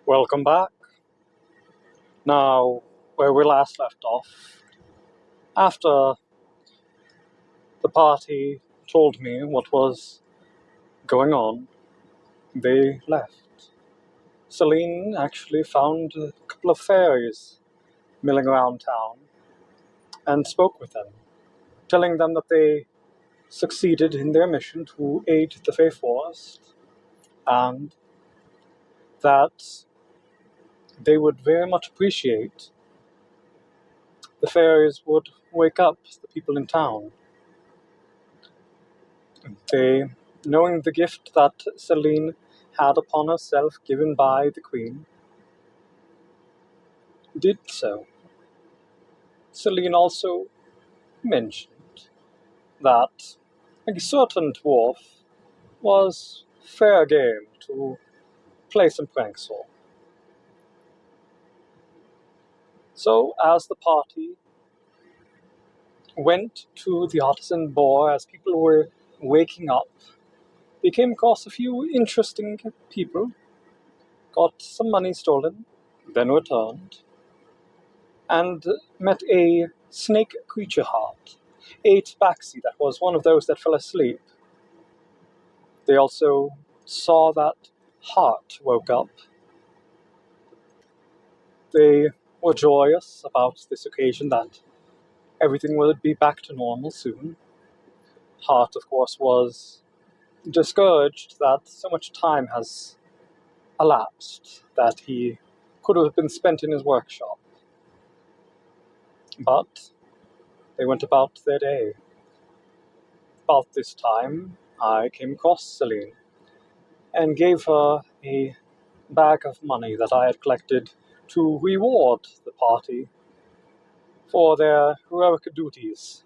Welcome back. Now, where we last left off, after the party told me what was going on, they left. Celine actually found a couple of fairies milling around town and spoke with them, telling them that they succeeded in their mission to aid the Fey Forest and that they would very much appreciate the fairies would wake up the people in town. They, knowing the gift that Celine had upon herself given by the Queen, did so. Celine also mentioned that a certain dwarf was fair game to play some pranks on. So, as the party went to the artisan boar, as people were waking up, they came across a few interesting people, got some money stolen, then returned, and met a snake creature heart, a tabaxi that was one of those that fell asleep. They also saw that Heart woke up. They were joyous about this occasion that everything would be back to normal soon. Heart, of course, was discouraged that so much time has elapsed that he could have been spent in his workshop. But they went about their day. About this time, I came across Celine and gave her a bag of money that I had collected to reward the party for their heroic duties.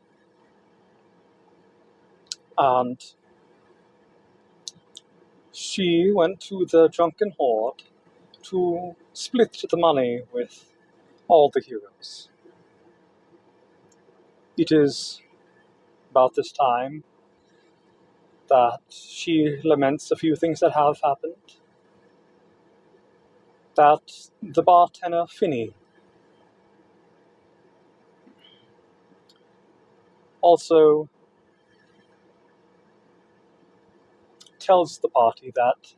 And she went to the drunken horde to split the money with all the heroes. It is about this time that she laments a few things that have happened. That the bartender Finney also tells the party that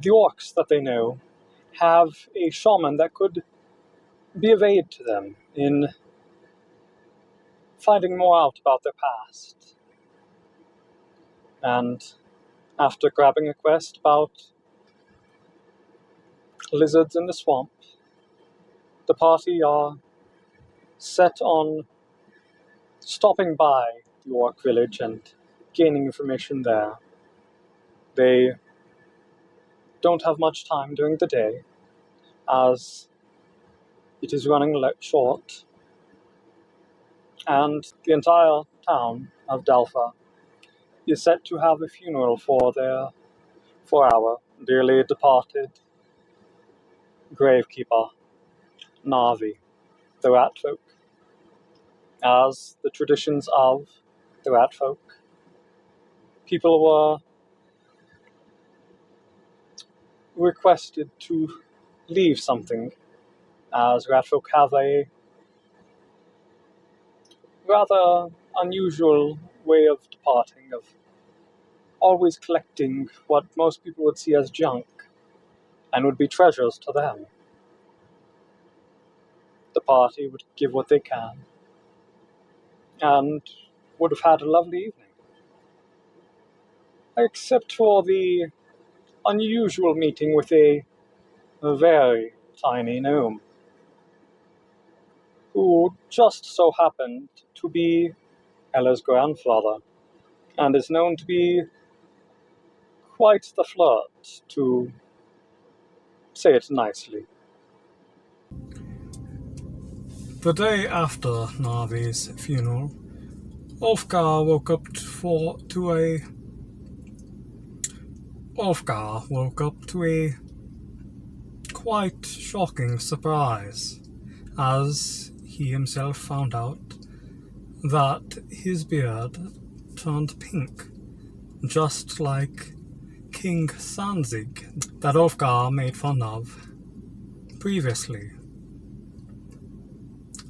the orcs that they know have a shaman that could be of aid to them in finding more out about their past. And after grabbing a quest about lizards in the swamp, the party are set on stopping by the orc village and gaining information there. They don't have much time during the day, as it is running short, and the entire town of Dalfa is set to have a funeral for our dearly departed gravekeeper, Navi, the rat folk. As the traditions of the rat folk, people were requested to leave something, as rat folk have a rather unusual way of departing, of always collecting what most people would see as junk and would be treasures to them. The party would give what they can and would have had a lovely evening, except for the unusual meeting with a very tiny gnome who just so happened to be Ella's grandfather and is known to be quite the flirt, to say it nicely. The day after Navi's funeral, Ulfgar woke up to a quite shocking surprise, as he himself found out that his beard turned pink, just like King Sanzig that Ulfgar made fun of previously.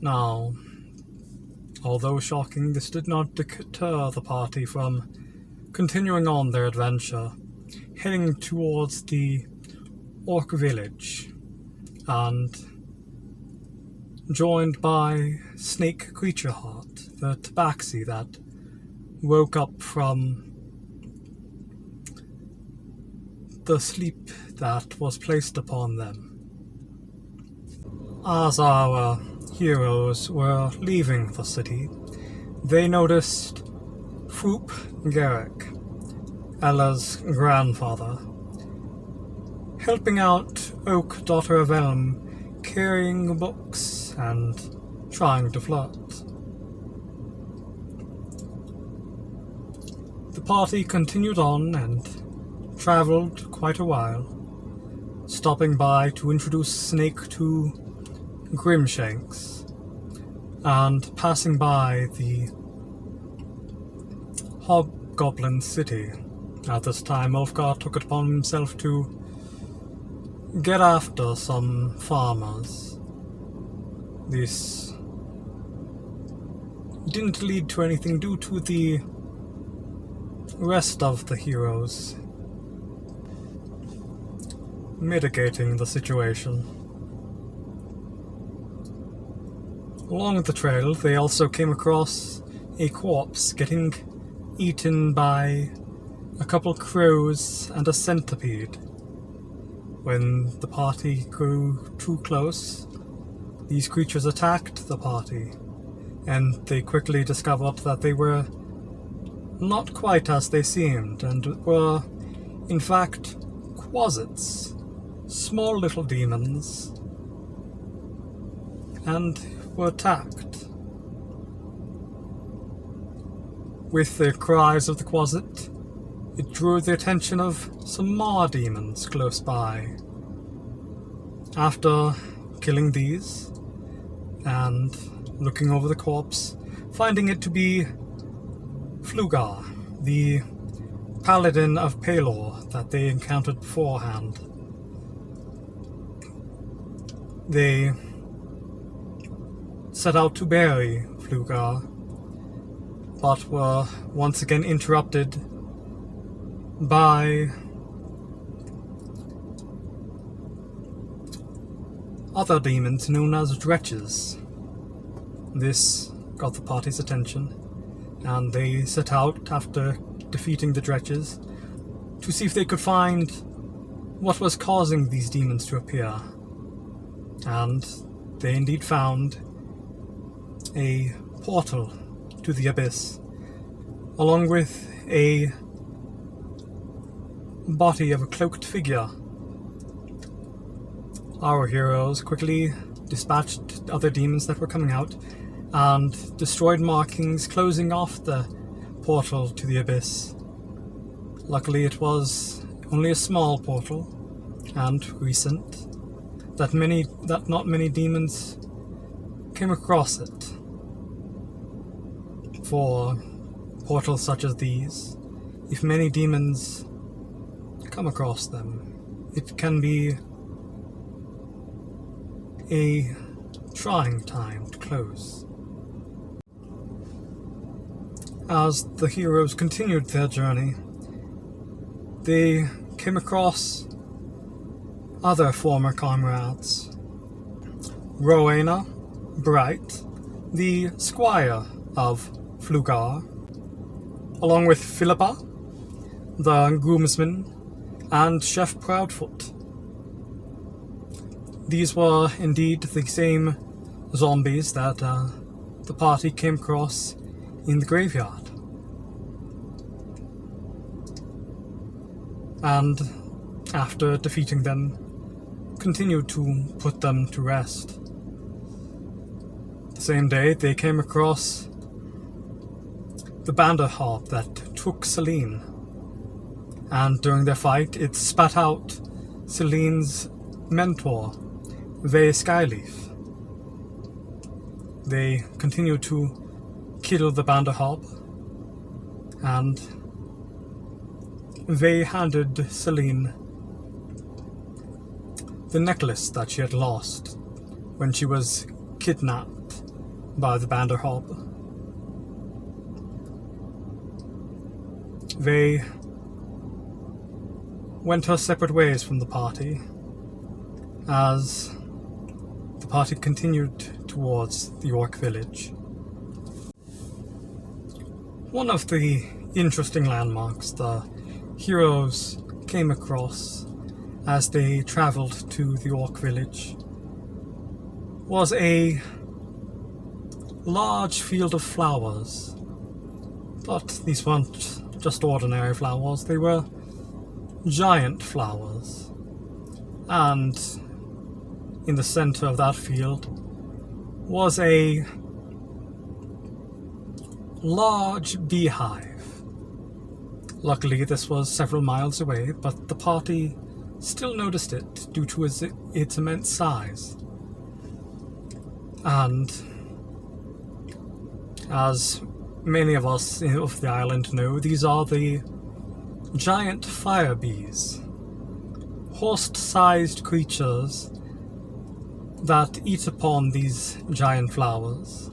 Now, although shocking, this did not deter the party from continuing on their adventure, heading towards the Orc village, and joined by Snake Creature Heart, the tabaxi that woke up from the sleep that was placed upon them. As our heroes were leaving the city, they noticed Froop Garrick, Ella's grandfather, helping out Oak, daughter of Elm, carrying books and trying to flirt. The party continued on and travelled quite a while, stopping by to introduce Snake to Grimshanks, and passing by the Hobgoblin City. At this time, Ulfgar took it upon himself to get after some farmers. This didn't lead to anything due to the rest of the heroes mitigating the situation. Along the trail, they also came across a corpse getting eaten by a couple crows and a centipede. When the party grew too close, these creatures attacked the party, and they quickly discovered that they were not quite as they seemed, and were, in fact, quasits, small little demons, and were attacked. With the cries of the quasit, it drew the attention of some more demons close by. After killing these, and looking over the corpse, finding it to be Flugar, the paladin of Pelor that they encountered beforehand, they set out to bury Flugar, but were once again interrupted by other demons known as Dretches. This got the party's attention, and they set out after defeating the Dretches to see if they could find what was causing these demons to appear. And they indeed found a portal to the abyss, along with a body of a cloaked figure. Our heroes quickly dispatched other demons that were coming out and destroyed markings closing off the portal to the abyss. Luckily, it was only a small portal and recent, that not many demons came across it. For portals such as these, if many demons come across them, it can be a trying time to close. As the heroes continued their journey, they came across other former comrades. Rowena Bright, the squire of Flugar, along with Philippa, the groomsman, and Chef Proudfoot. These were indeed the same zombies that the party came across in the graveyard. And after defeating them, continued to put them to rest. The same day, they came across the Banderharp that took Celine, and during their fight, it spat out Celine's mentor, Vey Skyleaf. They continued to kill the Banderharp, and they handed Celine the necklace that she had lost when she was kidnapped by the Banderhob. They went her separate ways from the party as the party continued towards the York village. One of the interesting landmarks the heroes came across as they traveled to the York village was a large field of flowers. But these weren't just ordinary flowers, they were giant flowers. And in the center of that field was a large beehive. Luckily, this was several miles away, but the party still noticed it due to its immense size. And as many of us of the island know, these are the giant fire bees, horse-sized creatures that eat upon these giant flowers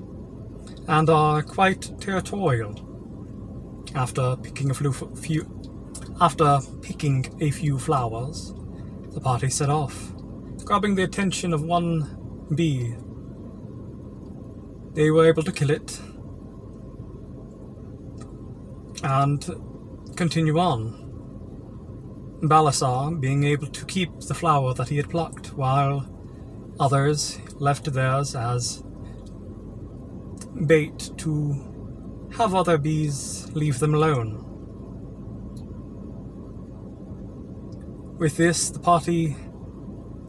and are quite territorial. After picking a few flowers, the party set off, grabbing the attention of one bee. They were able to kill it and continue on. Balasar being able to keep the flower that he had plucked, while others left theirs as bait to have other bees leave them alone. With this, the party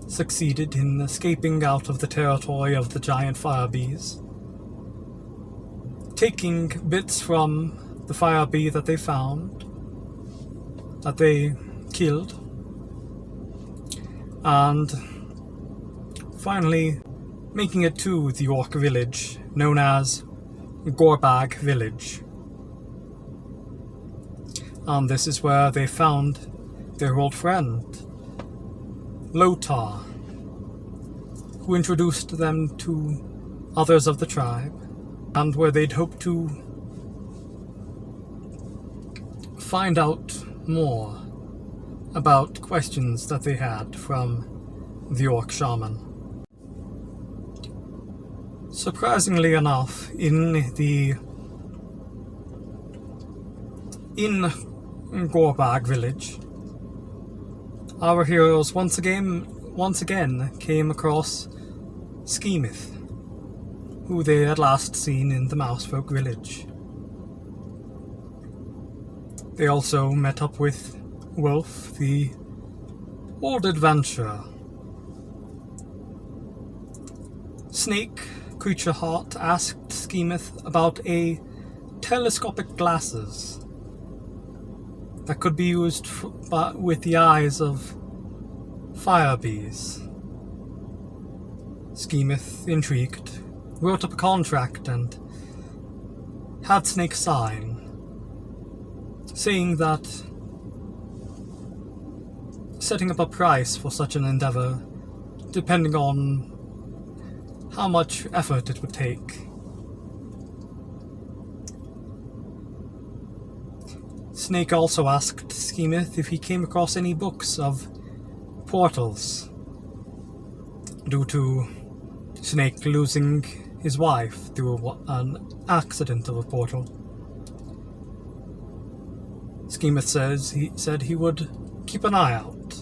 succeeded in escaping out of the territory of the giant fire bees, taking bits from the fire bee that they found, that they killed, and finally making it to the York village, known as Gorbag village. And this is where they found their old friend, Lotar, who introduced them to others of the tribe, and where they'd hoped to find out more about questions that they had from the York shaman. Surprisingly enough, in Gorbag village, our heroes once again came across Skeemith, who they had last seen in the Mousefolk village. They also met up with Wolf, the old adventurer. Snake Creature Heart asked Skeemith about a telescopic glasses that could be used with the eyes of fire bees. Skeemith, intrigued, wrote up a contract and had Snake sign, saying that setting up a price for such an endeavor, depending on how much effort it would take. Snake also asked Skeemith if he came across any books of portals, due to Snake losing his wife through an accident of a portal. Skeemith said he would keep an eye out.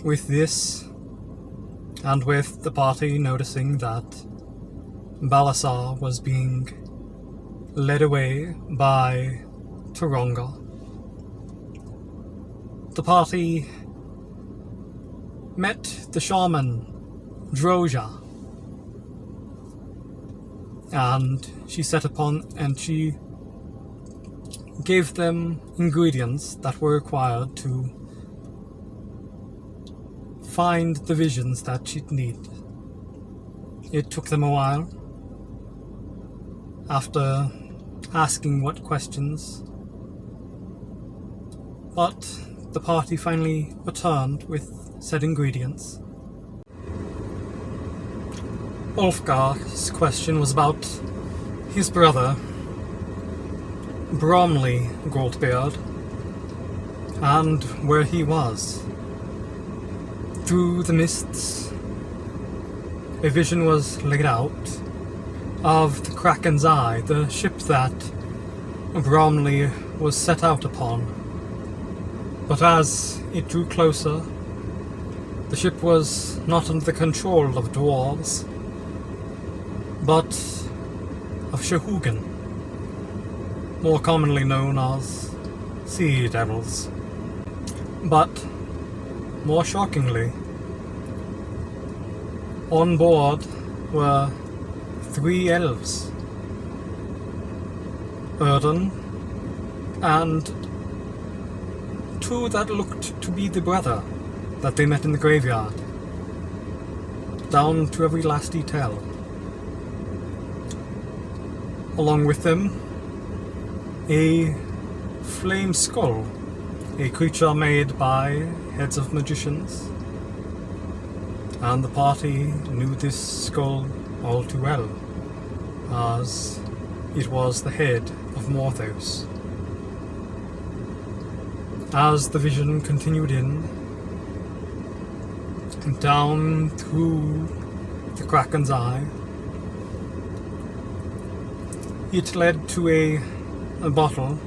With this, and with the party noticing that Balasar was being led away by Taronga, the party met the shaman Droja, and she gave them ingredients that were required to find the visions that she'd need. It took them a while. After asking what questions, But the party finally returned with said ingredients. Ulfgar's question was about his brother, Bromley Goldbeard, and where he was. Through the mists, a vision was laid out of the Kraken's Eye, the ship that Bromley was set out upon. But as it drew closer, the ship was not under the control of dwarves, but of Shahugan, more commonly known as sea devils. But, more shockingly, on board were 3 elves, Erdan, and 2 that looked to be the brother that they met in the graveyard, down to every last detail. Along with them, a flame skull, a creature made by heads of magicians, and the party knew this skull all too well, as it was the head of Morthos. As the vision continued in, and down through the Kraken's Eye, it led to a bottle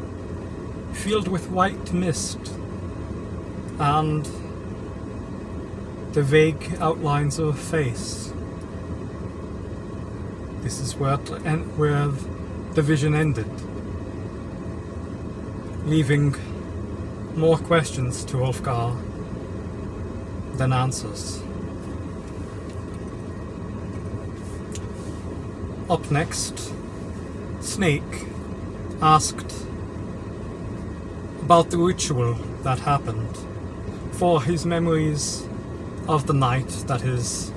filled with white mist and the vague outlines of a face. This is where the vision ended, leaving more questions to Ulfgar than answers. Up next, Snake asked about the ritual that happened, for his memories of the night that his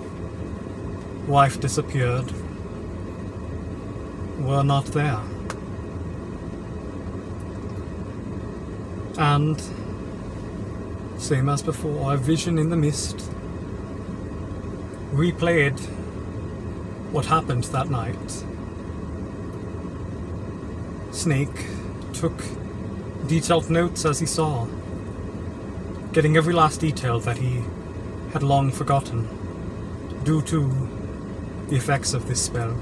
wife disappeared were not there. And, same as before, a vision in the mist replayed what happened that night. Snake took detailed notes as he saw, getting every last detail that he had long forgotten due to the effects of this spell.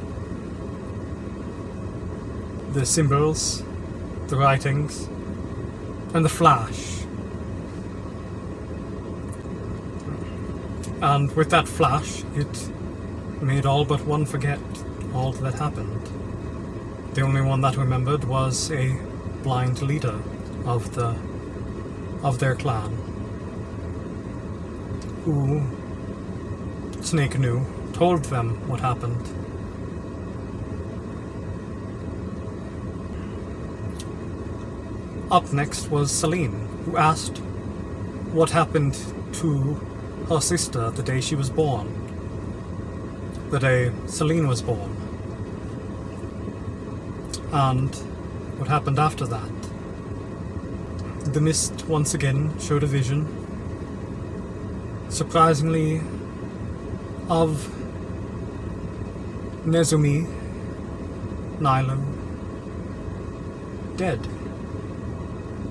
The symbols, the writings, and the flash. And with that flash, it made all but one forget all that happened. The only one that remembered was a blind leader of their clan, who Snake knew, told them what happened. Up next was Celine, who asked what happened to her sister the day she was born, the day Celine was born, and what happened after that. The mist once again showed a vision, surprisingly, of Nezumi Nilo dead.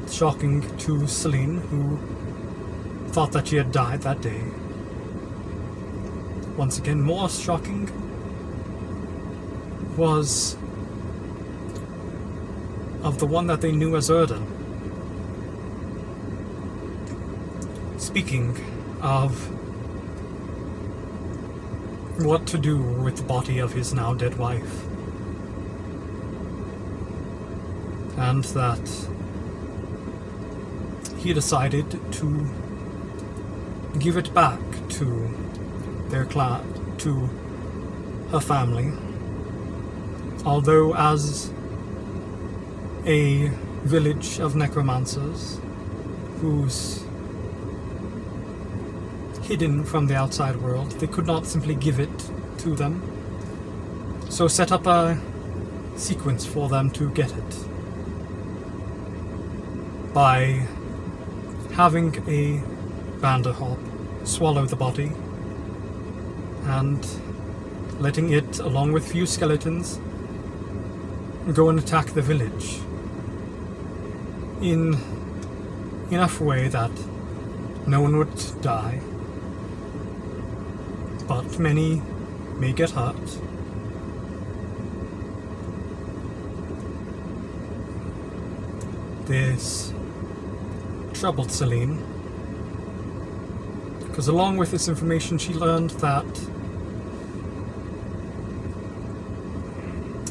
Shocking to Celine, who thought that she had died that day. Once again, more shocking was of the one that they knew as Erdan. Speaking of what to do with the body of his now dead wife, and that he decided to give it back to their clan, to her family, although as a village of necromancers who's hidden from the outside world, they could not simply give it to them, so set up a sequence for them to get it by having a Vanderhop swallow the body and letting it, along with few skeletons, go and attack the village in enough way that no one would die, but many may get hurt. This troubled Celine, because along with this information she learned that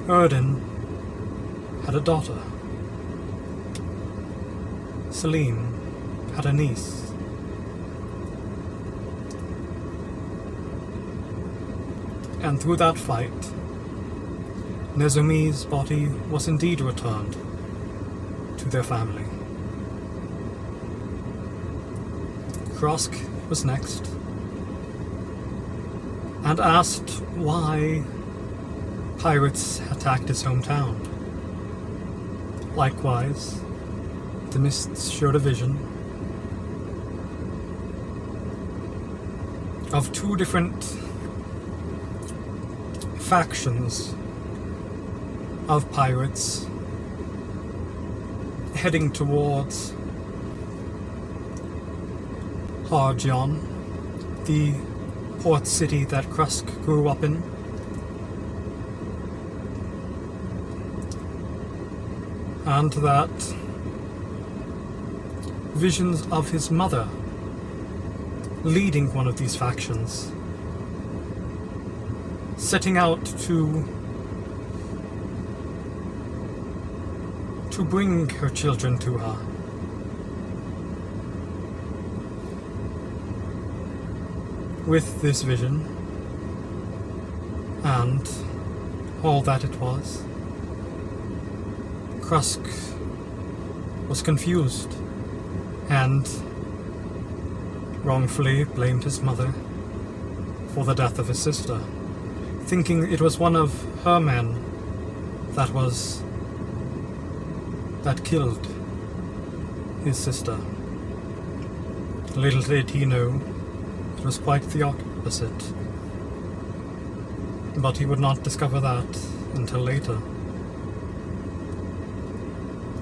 Erdan had a daughter. Celine had a niece. And through that fight, Nezumi's body was indeed returned to their family. Krosk was next, and asked why pirates attacked his hometown. Likewise, the mists showed a vision of two different factions of pirates heading towards Hargion, the port city that Krosk grew up in. And that visions of his mother leading one of these factions, setting out to bring her children to her. With this vision, and all that it was, Krosk was confused and wrongfully blamed his mother for the death of his sister, thinking it was one of her men that killed his sister. Little did he know it was quite the opposite, but he would not discover that until later,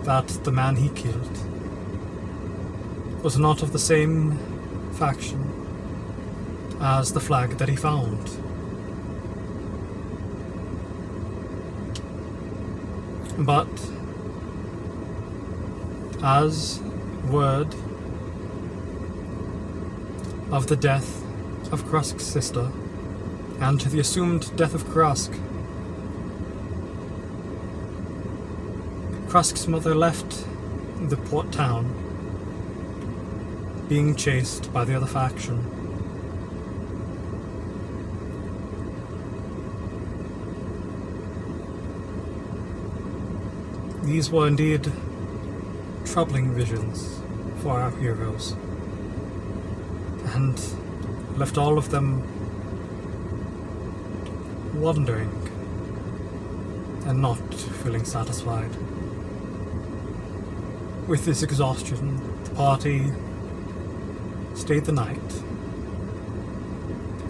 that the man he killed was not of the same faction as the flag that he found. But as word of the death of Krosk's sister, and to the assumed death of Krosk's mother left the port town, being chased by the other faction. These were indeed troubling visions for our heroes, and left all of them wondering and not feeling satisfied. With this exhaustion, the party stayed the night,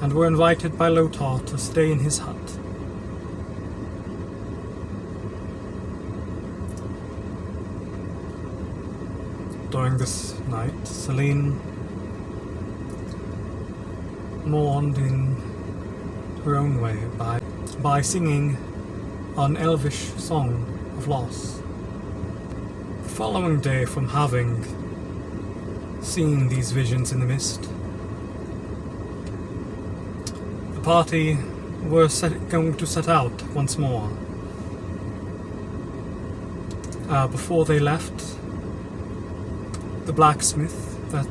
and were invited by Lothar to stay in his hut. During this night, Celine mourned in her own way by singing an elvish song of loss. The following day, from having seen these visions in the mist, the party were going to set out once more. Before they left, the blacksmith that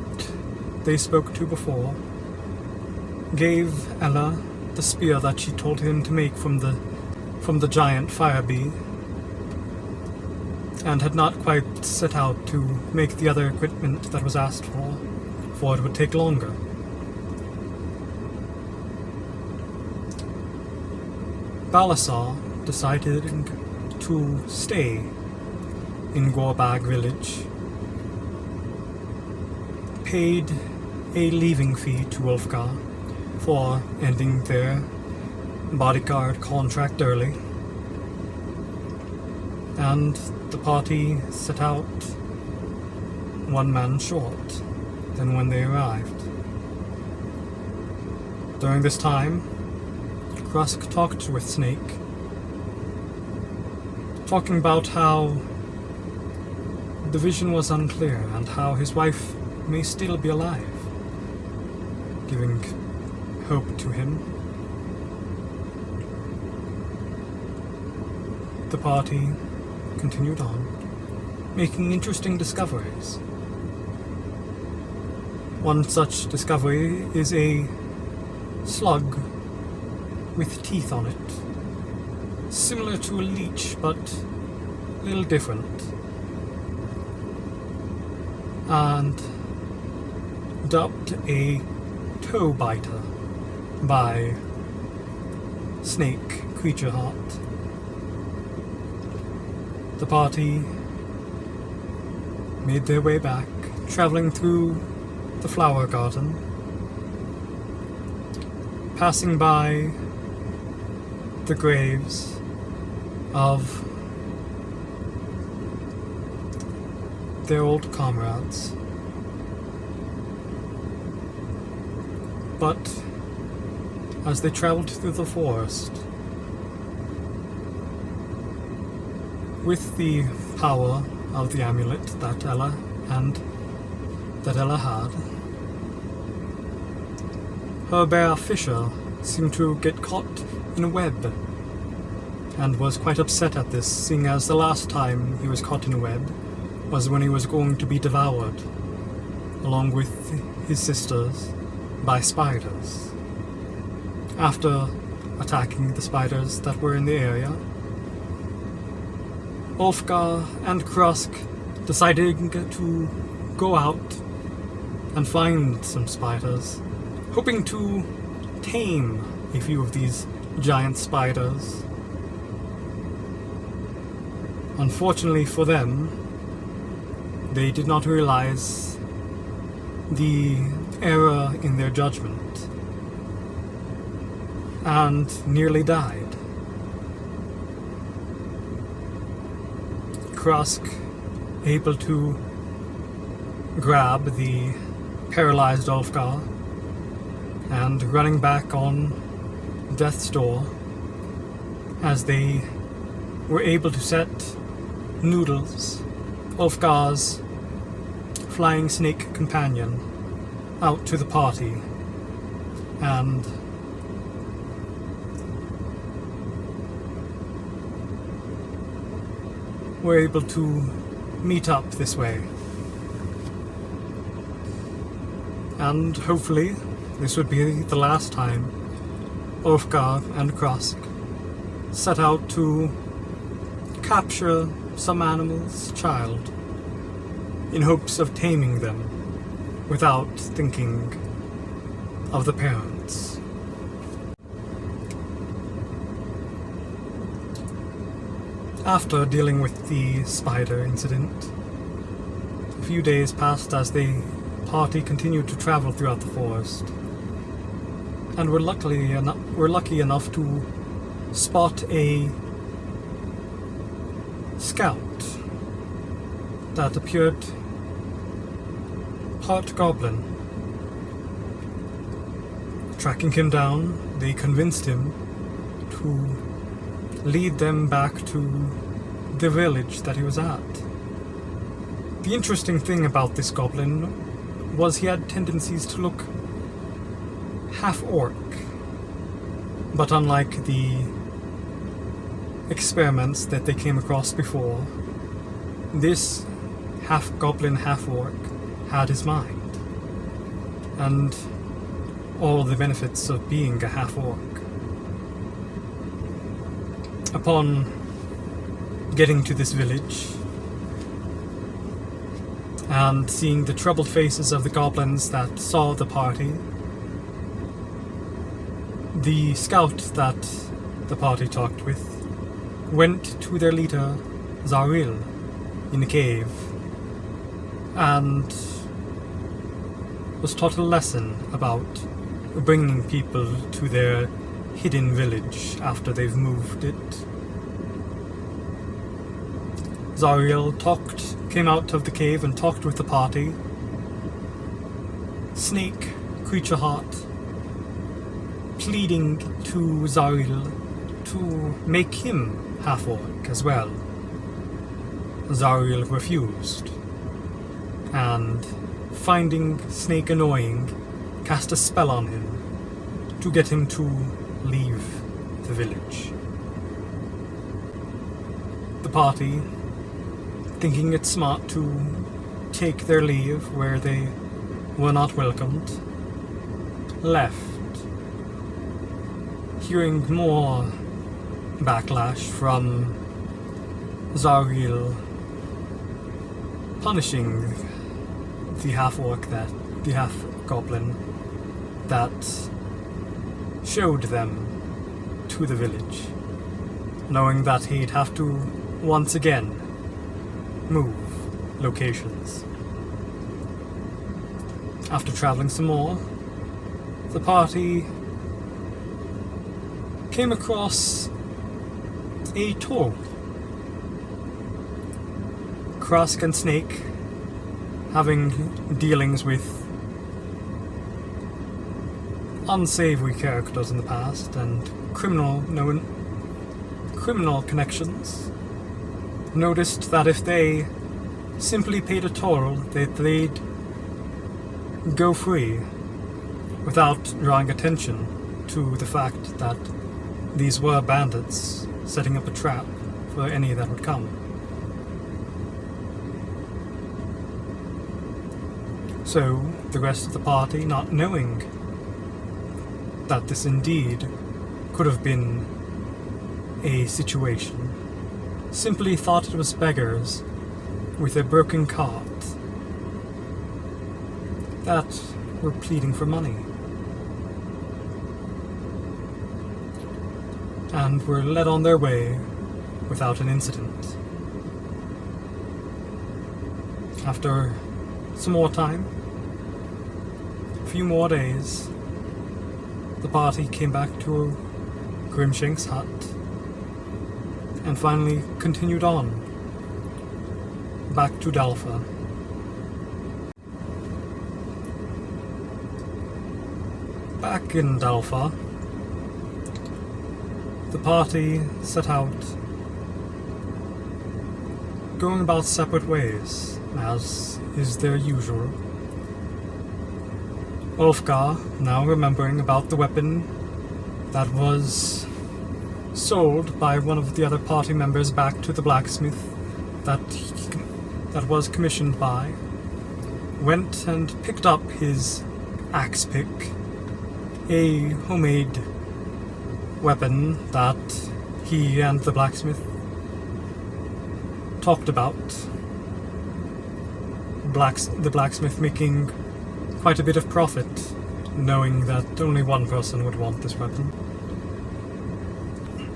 they spoke to before gave Ella the spear that she told him to make from the giant fire bee, and had not quite set out to make the other equipment that was asked for it would take longer. Balasar decided to stay in Gorbag village paid a leaving fee to Wolfgar for ending their bodyguard contract early, and the party set out one man short than when they arrived. During this time, Krusk talked with Snake, talking about how the vision was unclear and how his wife may still be alive, giving hope to him. The party continued on, making interesting discoveries. One such discovery is a slug with teeth on it, similar to a leech but a little different, and dubbed a toe biter by Snake Creature Heart. The party made their way back, traveling through the flower garden, passing by the graves of their old comrades. But as they traveled through the forest, with the power of the amulet that Ella had, her bear Fisher seemed to get caught in a web, and was quite upset at this, seeing as the last time he was caught in a web was when he was going to be devoured, along with his sisters, by spiders. After attacking the spiders that were in the area, Ulfgar and Krusk decided to go out and find some spiders, hoping to tame a few of these giant spiders. Unfortunately for them, they did not realize the error in their judgment and nearly died. Krusk, able to grab the paralyzed Ulfgar and running back on death's door, as they were able to set Noodles, Ulfgar's flying snake companion, out to the party, and were able to meet up this way. And hopefully this would be the last time Ulfgar and Krusk set out to capture some animal's child in hopes of taming them without thinking of the parents. After dealing with the spider incident, a few days passed as the party continued to travel throughout the forest, and were lucky enough to spot a scout that appeared part goblin. Tracking him down, they convinced him to lead them back to the village that he was at. The interesting thing about this goblin was he had tendencies to look half-orc, but unlike the experiments that they came across before, this half-goblin, half-orc had his mind, and all the benefits of being a half-orc. Upon getting to this village, and seeing the troubled faces of the goblins that saw the party, the scout that the party talked with went to their leader, Zaril, in the cave, and was taught a lesson about bringing people to their hidden village after they've moved it. Zariel came out of the cave and talked with the party. Snake, Creature Heart, pleading to Zariel to make him half-orc as well. Zariel refused, and finding Snake annoying, cast a spell on him to get him to leave the village. The party, thinking it smart to take their leave where they were not welcomed, left, hearing more backlash from Zariel punishing the half-goblin that showed them to the village, knowing that he'd have to once again move locations. After traveling some more, the party came across a toll. Krask and Snake, having dealings with unsavory characters in the past and criminal connections, noticed that if they simply paid a toll, they'd go free without drawing attention to the fact that these were bandits setting up a trap for any that would come. So, the rest of the party, not knowing that this indeed could have been a situation, simply thought it was beggars with a broken cart that were pleading for money, and were led on their way without an incident. After some more time, a few more days, the party came back to Grimshank's hut and finally continued on back to Dalfa. Back in Dalfa, the party set out, going about separate ways, as is their usual. Ulfgar, now remembering about the weapon that was sold by one of the other party members back to the blacksmith that was commissioned by, went and picked up his axe pick, a homemade weapon that he and the blacksmith talked about. The blacksmith making quite a bit of profit, knowing that only one person would want this weapon.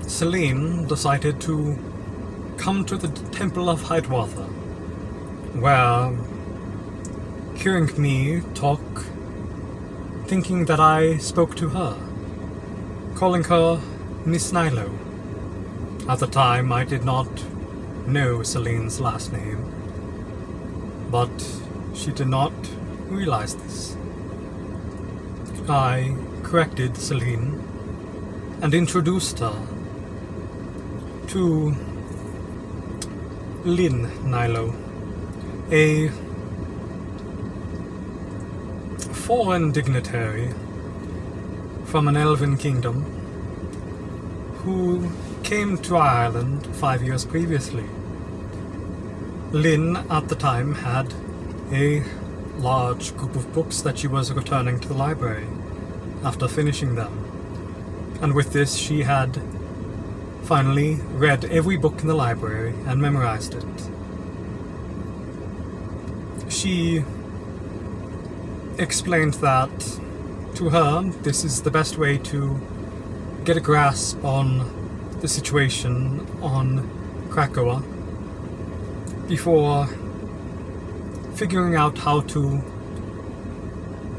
Celine decided to come to the Temple of Hidewater, where, hearing me talk, thinking that I spoke to her, calling her Miss Nilo. At the time, I did not know Celine's last name, but she did not realize this. I corrected Celine and introduced her to Lynn Nilo, a foreign dignitary from an elven kingdom who came to Ireland 5 years previously. Lynn, at the time, had a large group of books that she was returning to the library after finishing them. And with this, she had finally read every book in the library and memorized it. She explained that, to her, this is the best way to get a grasp on the situation on Krakoa before figuring out how to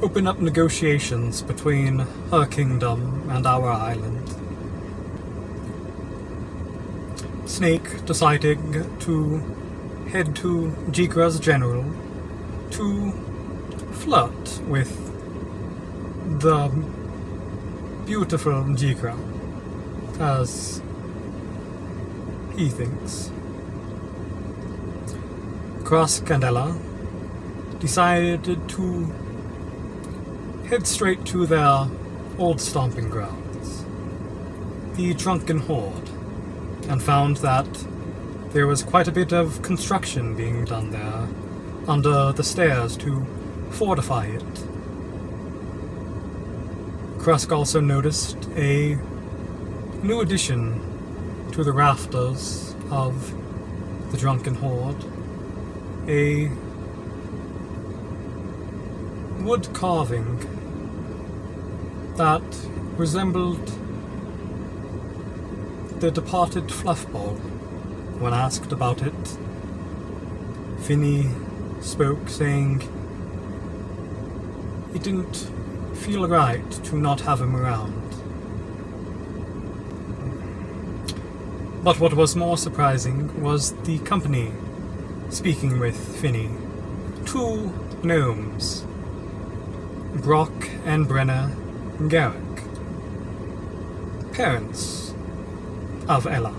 open up negotiations between her kingdom and our island. Snake deciding to head to Jigra's general to flirt with the beautiful Jigra, as he thinks. Krusk and Ella decided to head straight to their old stomping grounds, the Drunken Horde, and found that there was quite a bit of construction being done there under the stairs to fortify it. Krusk also noticed a new addition to the rafters of the Drunken Horde, a wood carving that resembled the departed Fluffball. When asked about it, Finny spoke, saying it didn't feel right to not have him around. But what was more surprising was the company speaking with Finny. 2 gnomes, Brock and Brenna Garrick, parents of Ella.